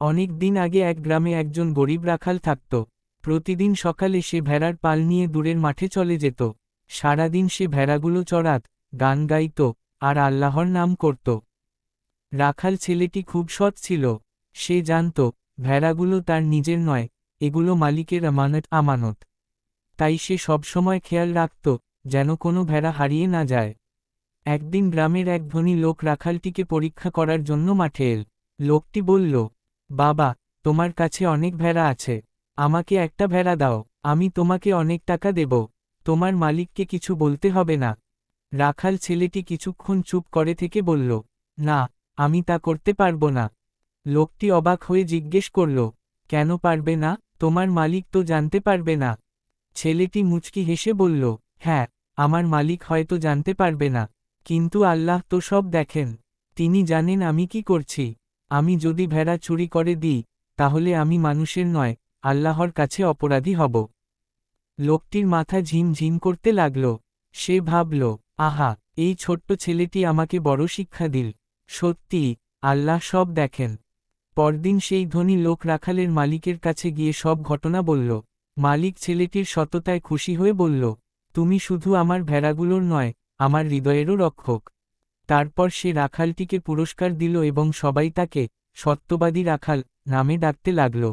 অনেক দিন আগে এক গ্রামে একজন গরিব রাখাল থাকত। প্রতিদিন সকালে সে ভেড়ার পাল নিয়ে দূরের মাঠে চলে যেত। সারাদিন সে ভেড়াগুলো চড়াত, গান গাইত, আর আল্লাহর নাম করত। রাখাল ছেলেটি খুব সৎ ছিল। সে জানত, ভেড়াগুলো তার নিজের নয়, এগুলো মালিকের আমানত। তাই সে সবসময় খেয়াল রাখত, যেন কোনো ভেড়া হারিয়ে না যায়। একদিন গ্রামের এক ধনী লোক রাখালটিকে পরীক্ষা করার জন্য মাঠে এল। লোকটি বলল, বাবা, তোমার কাছে অনেক ভেড়া আছে, আমাকে একটা ভেড়া দাও, আমি তোমাকে অনেক টাকা দেব। তোমার মালিককে কিছু বলতে হবে না। রাখাল ছেলেটি কিছুক্ষণ চুপ করে থেকে বলল, না, আমি তা করতে পারব না। লোকটি অবাক হয়ে জিজ্ঞেস করল, কেন পারবে না? তোমার মালিক তো জানতে পারবে না। ছেলেটি মুচকি হেসে বলল, হ্যাঁ, আমার মালিক হয়তো জানতে পারবে না, কিন্তু আল্লাহ তো সব দেখেন। তিনি জানেন আমি কি করছি। আমি যদি ভেড়া চুরি করে দিই, তাহলে আমি মানুষের নয়, আল্লাহর কাছে অপরাধী হব। লোকটির মাথা ঝিমঝিম করতে লাগল। সে ভাবল, আহা, এই ছোট্ট ছেলেটি আমাকে বড় শিক্ষা দিল। সত্যিই, আল্লাহ সব দেখেন। পরদিন সেই ধনী লোক রাখালের মালিকের কাছে গিয়ে সব ঘটনা বলল। মালিক ছেলেটির সততায় খুশি হয়ে বলল, তুমি শুধু আমার ভেড়াগুলোর নয়, আমার হৃদয়েরও রক্ষক। তারপর সে রাখালটিকে পুরস্কার দিল এবং সবাই তাকে সত্যবাদী রাখাল নামে ডাকতে লাগল।